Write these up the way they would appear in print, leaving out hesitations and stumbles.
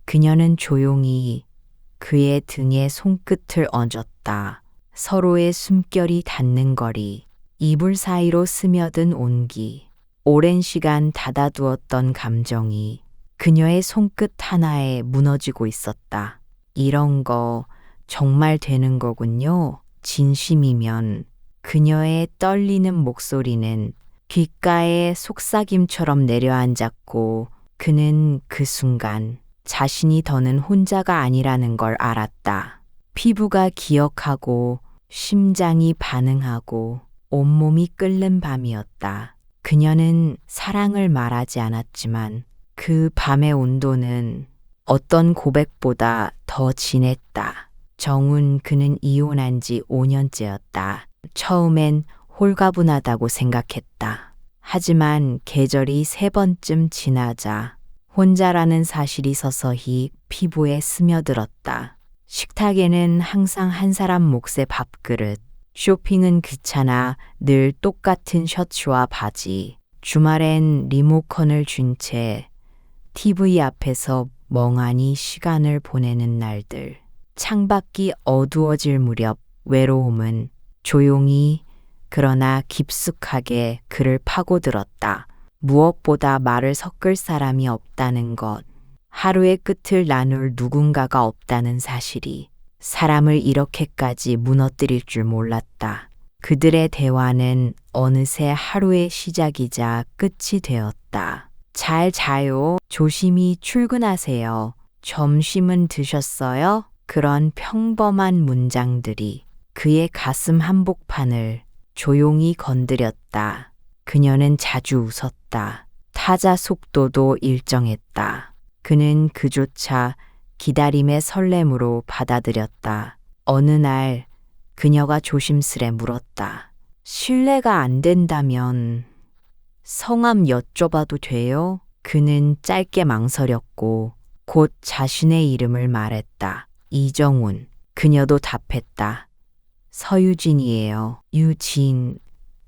그녀는 조용히 그의 등에 손끝을 얹었다. 서로의 숨결이 닿는 거리, 이불 사이로 스며든 온기, 오랜 시간 닫아두었던 감정이 그녀의 손끝 하나에 무너지고 있었다. 이런 거 정말 되는 거군요. 진심이면. 그녀의 떨리는 목소리는 귓가에 속삭임처럼 내려앉았고 그는 그 순간 자신이 더는 혼자가 아니라는 걸 알았다. 피부가 기억하고 심장이 반응하고 온몸이 끓는 밤이었다. 그녀는 사랑을 말하지 않았지만 그 밤의 온도는 어떤 고백보다 더 진했다. 정훈 그는 이혼한 지 5년째였다. 처음엔 홀가분하다고 생각했다. 하지만 계절이 3번쯤 지나자 혼자라는 사실이 서서히 피부에 스며들었다. 식탁에는 항상 한 사람 몫의 밥그릇, 쇼핑은 귀찮아 늘 똑같은 셔츠와 바지, 주말엔 리모컨을 쥔 채 TV 앞에서 멍하니 시간을 보내는 날들. 창밖이 어두워질 무렵 외로움은 조용히 그러나 깊숙하게 그를 파고들었다. 무엇보다 말을 섞을 사람이 없다는 것, 하루의 끝을 나눌 누군가가 없다는 사실이 사람을 이렇게까지 무너뜨릴 줄 몰랐다. 그들의 대화는 어느새 하루의 시작이자 끝이 되었다. 잘 자요. 조심히 출근하세요. 점심은 드셨어요? 그런 평범한 문장들이 그의 가슴 한복판을 조용히 건드렸다. 그녀는 자주 웃었다. 타자 속도도 일정했다. 그는 그조차 기다림의 설렘으로 받아들였다. 어느 날 그녀가 조심스레 물었다. 실례가 안 된다면 성함 여쭤봐도 돼요? 그는 짧게 망설였고 곧 자신의 이름을 말했다. 이정훈. 그녀도 답했다. 서유진이에요. 유진.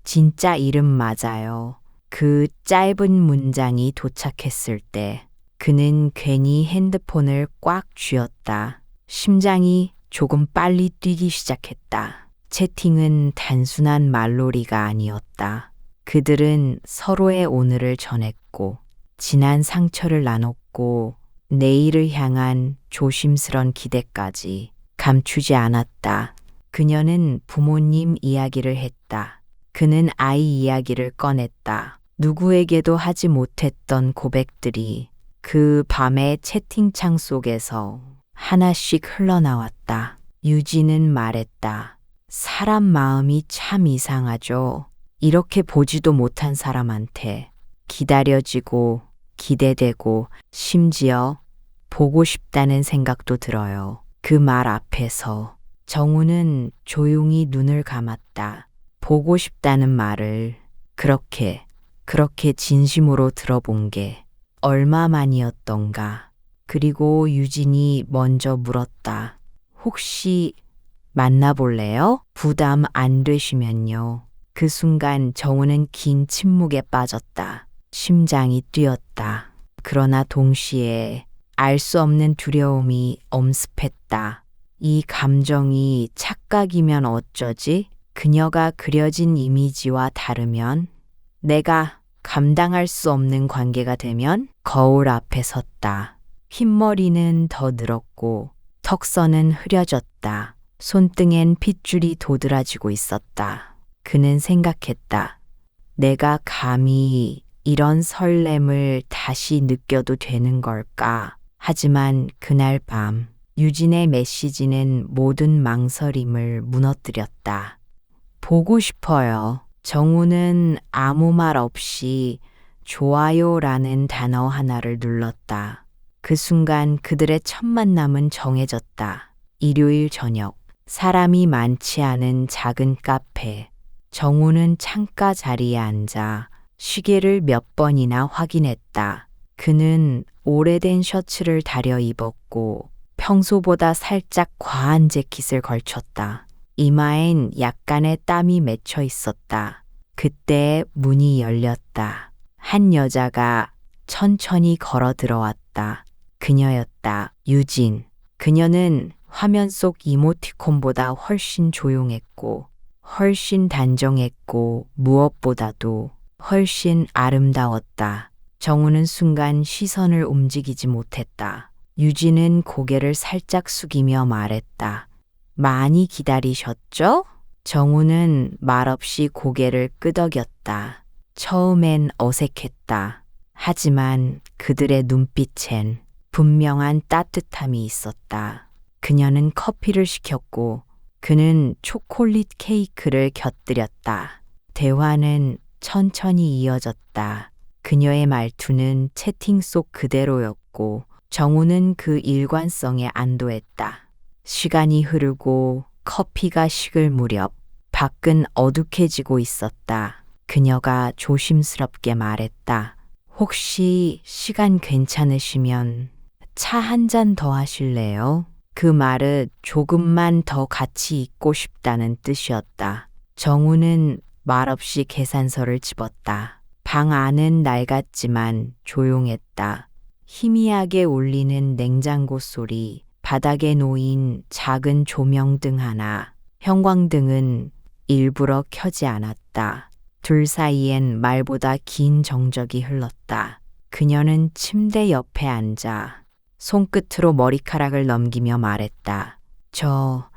진짜 이름 맞아요. 그 짧은 문장이 도착했을 때 그는 괜히 핸드폰을 꽉 쥐었다. 심장이 조금 빨리 뛰기 시작했다. 채팅은 단순한 말놀이가 아니었다. 그들은 서로의 오늘을 전했고 지난 상처를 나눴고 내일을 향한 조심스런 기대까지 감추지 않았다. 그녀는 부모님 이야기를 했다. 그는 아이 이야기를 꺼냈다. 누구에게도 하지 못했던 고백들이 그 밤의 채팅창 속에서 하나씩 흘러나왔다. 유진은 말했다. 사람 마음이 참 이상하죠. 이렇게 보지도 못한 사람한테 기다려지고 기대되고 심지어 보고 싶다는 생각도 들어요. 그 말 앞에서 정우는 조용히 눈을 감았다. 보고 싶다는 말을 그렇게 진심으로 들어본 게 얼마만이었던가. 그리고 유진이 먼저 물었다. 혹시 만나볼래요? 부담 안 되시면요. 그 순간 정우는 긴 침묵에 빠졌다. 심장이 뛰었다. 그러나 동시에 알 수 없는 두려움이 엄습했다. 이 감정이 착각이면 어쩌지? 그녀가 그려진 이미지와 다르면? 내가 감당할 수 없는 관계가 되면? 거울 앞에 섰다. 흰머리는 더 늘었고 턱선은 흐려졌다. 손등엔 핏줄이 도드라지고 있었다. 그는 생각했다. 내가 감히 이런 설렘을 다시 느껴도 되는 걸까? 하지만 그날 밤 유진의 메시지는 모든 망설임을 무너뜨렸다. 보고 싶어요. 정우는 아무 말 없이 좋아요라는 단어 하나를 눌렀다. 그 순간 그들의 첫 만남은 정해졌다. 일요일 저녁, 사람이 많지 않은 작은 카페. 정우는 창가 자리에 앉아 시계를 몇 번이나 확인했다. 그는 오래된 셔츠를 다려 입었고 평소보다 살짝 과한 재킷을 걸쳤다. 이마엔 약간의 땀이 맺혀 있었다. 그때 문이 열렸다. 한 여자가 천천히 걸어 들어왔다. 그녀였다. 유진. 그녀는 화면 속 이모티콘보다 훨씬 조용했고, 훨씬 단정했고, 무엇보다도 훨씬 아름다웠다. 정우는 순간 시선을 움직이지 못했다. 유진은 고개를 살짝 숙이며 말했다. 많이 기다리셨죠? 정우는 말없이 고개를 끄덕였다. 처음엔 어색했다. 하지만 그들의 눈빛엔 분명한 따뜻함이 있었다. 그녀는 커피를 시켰고 그는 초콜릿 케이크를 곁들였다. 대화는 천천히 이어졌다. 그녀의 말투는 채팅 속 그대로였고 정우는 그 일관성에 안도했다. 시간이 흐르고 커피가 식을 무렵 밖은 어둑해지고 있었다. 그녀가 조심스럽게 말했다. 혹시 시간 괜찮으시면 차 한 잔 더 하실래요? 그 말은 조금만 더 같이 있고 싶다는 뜻이었다. 정우는 말없이 계산서를 집었다. 방 안은 낡았지만 조용했다. 희미하게 울리는 냉장고 소리, 바닥에 놓인 작은 조명등 하나, 형광등은 일부러 켜지 않았다. 둘 사이엔 말보다 긴 정적이 흘렀다. 그녀는 침대 옆에 앉아 손끝으로 머리카락을 넘기며 말했다. 저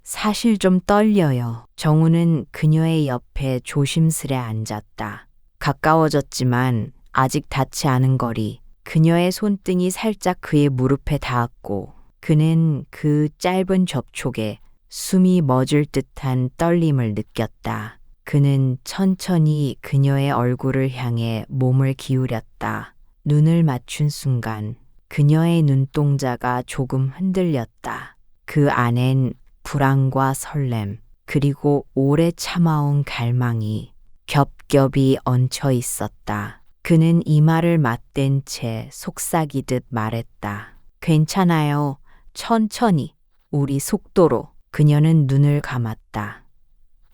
사실 좀 떨려요. 정우는 그녀의 옆에 조심스레 앉았다. 가까워졌지만 아직 닿지 않은 거리. 그녀의 손등이 살짝 그의 무릎에 닿았고 그는 그 짧은 접촉에 숨이 멎을 듯한 떨림을 느꼈다. 그는 천천히 그녀의 얼굴을 향해 몸을 기울였다. 눈을 맞춘 순간 그녀의 눈동자가 조금 흔들렸다. 그 안엔 불안과 설렘, 그리고 오래 참아온 갈망이 겹겹이 얹혀 있었다. 그는 이마를 맞댄 채 속삭이듯 말했다. 괜찮아요. 천천히, 우리 속도로. 그녀는 눈을 감았다.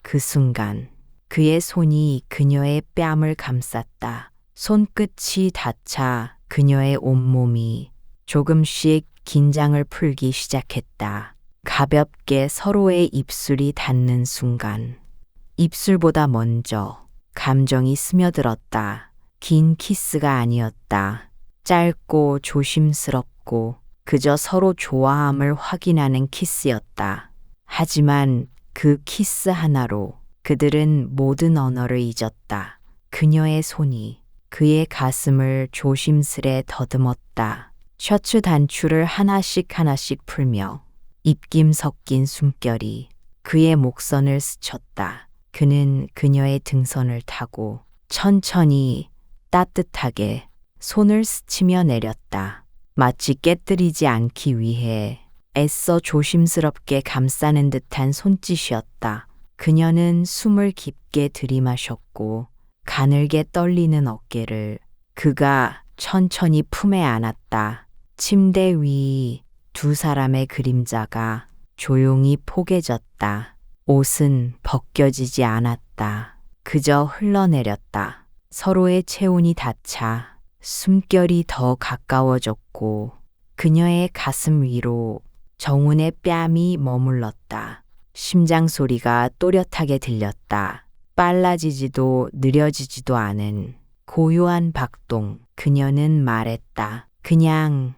그 순간 그의 손이 그녀의 뺨을 감쌌다. 손끝이 닿자 그녀의 온몸이 조금씩 긴장을 풀기 시작했다. 가볍게 서로의 입술이 닿는 순간 입술보다 먼저 감정이 스며들었다. 긴 키스가 아니었다. 짧고 조심스럽고 그저 서로 좋아함을 확인하는 키스였다. 하지만 그 키스 하나로 그들은 모든 언어를 잊었다. 그녀의 손이 그의 가슴을 조심스레 더듬었다. 셔츠 단추를 하나씩 하나씩 풀며 입김 섞인 숨결이 그의 목선을 스쳤다. 그는 그녀의 등선을 타고 천천히 따뜻하게 손을 스치며 내렸다. 마치 깨뜨리지 않기 위해 애써 조심스럽게 감싸는 듯한 손짓이었다. 그녀는 숨을 깊게 들이마셨고 가늘게 떨리는 어깨를 그가 천천히 품에 안았다. 침대 위 두 사람의 그림자가 조용히 포개졌다. 옷은 벗겨지지 않았다. 그저 흘러내렸다. 서로의 체온이 닿자 숨결이 더 가까워졌고 그녀의 가슴 위로 정훈의 뺨이 머물렀다. 심장 소리가 또렷하게 들렸다. 빨라지지도 느려지지도 않은 고요한 박동. 그녀는 말했다. 그냥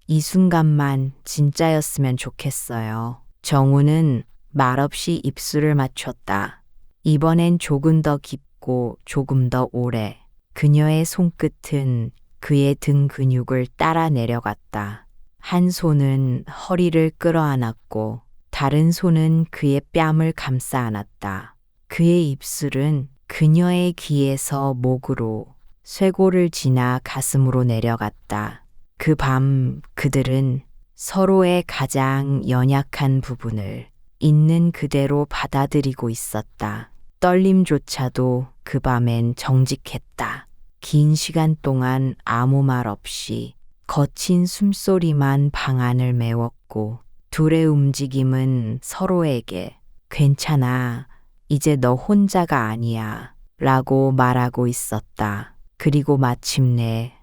이 순간만 진짜였으면 좋겠어요. 정우는 말없이 입술을 맞췄다. 이번엔 조금 더 깊고 조금 더 오래. 그녀의 손끝은 그의 등 근육을 따라 내려갔다. 한 손은 허리를 끌어안았고 다른 손은 그의 뺨을 감싸 안았다. 그의 입술은 그녀의 귀에서 목으로 쇄골을 지나 가슴으로 내려갔다. 그 밤 그들은 서로의 가장 연약한 부분을 있는 그대로 받아들이고 있었다. 떨림조차도 그 밤엔 정직했다. 긴 시간 동안 아무 말 없이 거친 숨소리만 방 안을 메웠고 둘의 움직임은 서로에게 괜찮아, 이제 너 혼자가 아니야 라고 말하고 있었다. 그리고 마침내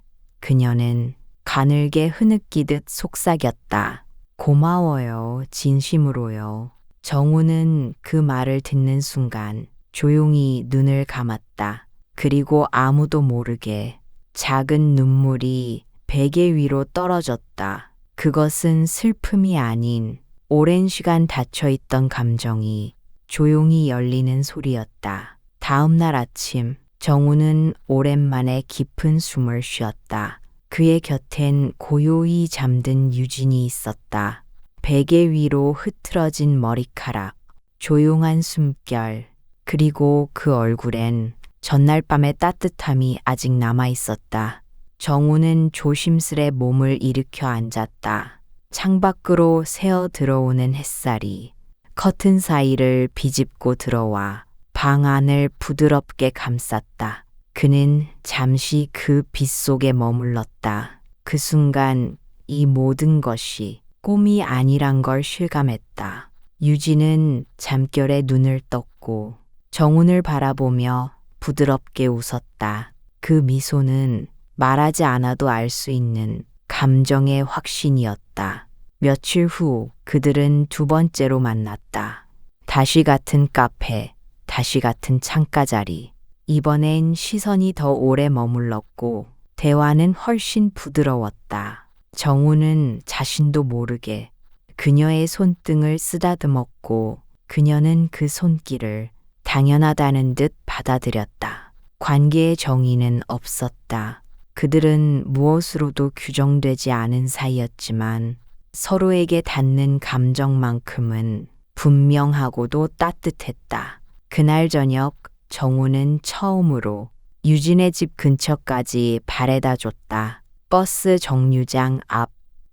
그녀는 가늘게 흐느끼듯 속삭였다. 고마워요. 진심으로요. 정우는 그 말을 듣는 순간 조용히 눈을 감았다. 그리고 아무도 모르게 작은 눈물이 베개 위로 떨어졌다. 그것은 슬픔이 아닌 오랜 시간 닫혀있던 감정이 조용히 열리는 소리였다. 다음 날 아침, 정우는 오랜만에 깊은 숨을 쉬었다. 그의 곁엔 고요히 잠든 유진이 있었다. 베개 위로 흐트러진 머리카락, 조용한 숨결, 그리고 그 얼굴엔 전날 밤의 따뜻함이 아직 남아 있었다. 정우는 조심스레 몸을 일으켜 앉았다. 창밖으로 새어 들어오는 햇살이 커튼 사이를 비집고 들어와 방 안을 부드럽게 감쌌다. 그는 잠시 그 빛 속에 머물렀다. 그 순간 이 모든 것이 꿈이 아니란 걸 실감했다. 유진은 잠결에 눈을 떴고 정훈을 바라보며 부드럽게 웃었다. 그 미소는 말하지 않아도 알 수 있는 감정의 확신이었다. 며칠 후 그들은 두 번째로 만났다. 다시 같은 카페, 다시 같은 창가 자리. 이번엔 시선이 더 오래 머물렀고 대화는 훨씬 부드러웠다. 정우는 자신도 모르게 그녀의 손등을 쓰다듬었고 그녀는 그 손길을 당연하다는 듯 받아들였다. 관계의 정의는 없었다. 그들은 무엇으로도 규정되지 않은 사이였지만 서로에게 닿는 감정만큼은 분명하고도 따뜻했다. 그날 저녁 정우는 처음으로 유진의 집 근처까지 바래다 줬다. 버스 정류장 앞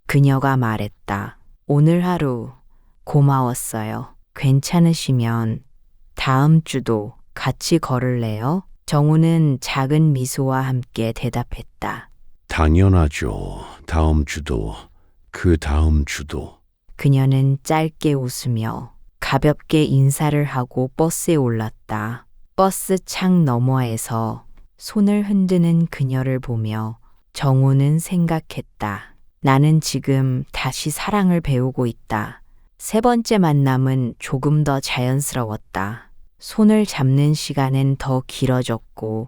그녀가 말했다. 오늘 하루 고마웠어요. 괜찮으시면 다음 주도 같이 걸을래요? 정우는 작은 미소와 함께 대답했다. 당연하죠. 다음 주도, 그 다음 주도. 그녀는 짧게 웃으며 가볍게 인사를 하고 버스에 올랐다. 버스 창 너머에서 손을 흔드는 그녀를 보며 정우는 생각했다. 나는 지금 다시 사랑을 배우고 있다. 세 번째 만남은 조금 더 자연스러웠다. 손을 잡는 시간은 더 길어졌고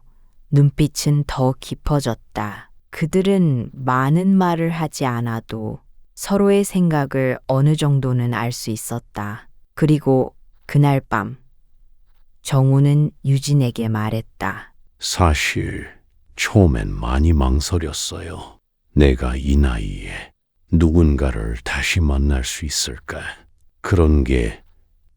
눈빛은 더 깊어졌다. 그들은 많은 말을 하지 않아도 서로의 생각을 어느 정도는 알 수 있었다. 그리고 그날 밤 정우는 유진에게 말했다. 사실 처음엔 많이 망설였어요. 내가 이 나이에 누군가를 다시 만날 수 있을까? 그런 게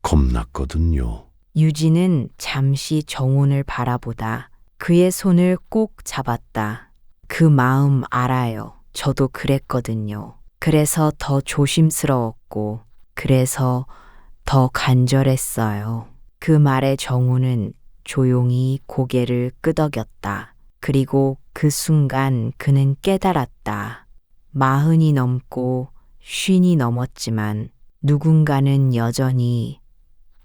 겁났거든요. 유진은 잠시 정훈을 바라보다 그의 손을 꼭 잡았다. 그 마음 알아요. 저도 그랬거든요. 그래서 더 조심스러웠고, 그래서 더 간절했어요. 그 말에 정훈은 조용히 고개를 끄덕였다. 그리고 그 순간 그는 깨달았다. 40이 넘고 50이 넘었지만 누군가는 여전히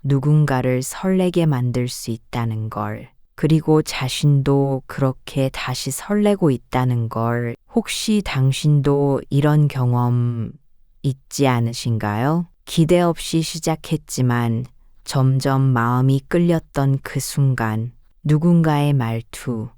누군가를 설레게 만들 수 있다는 걸, 그리고 자신도 그렇게 다시 설레고 있다는 걸. 혹시 당신도 이런 경험 있지 않으신가요? 기대 없이 시작했지만 점점 마음이 끌렸던 그 순간, 누군가의 말투,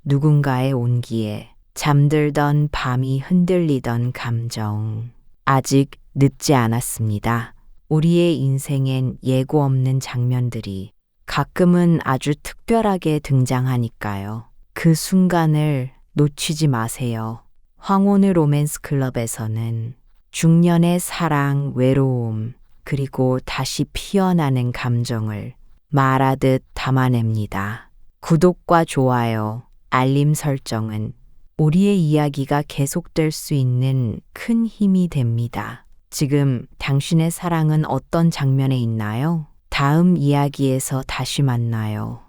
누군가의 온기에 잠들던 밤이 흔들리던 감정. 아직 늦지 않았습니다. 우리의 인생엔 예고 없는 장면들이 가끔은 아주 특별하게 등장하니까요. 그 순간을 놓치지 마세요. 황혼의 로맨스 클럽에서는 중년의 사랑, 외로움, 그리고 다시 피어나는 감정을 말하듯 담아냅니다. 구독과 좋아요, 알림 설정은 우리의 이야기가 계속될 수 있는 큰 힘이 됩니다. 지금 당신의 사랑은 어떤 장면에 있나요? 다음 이야기에서 다시 만나요.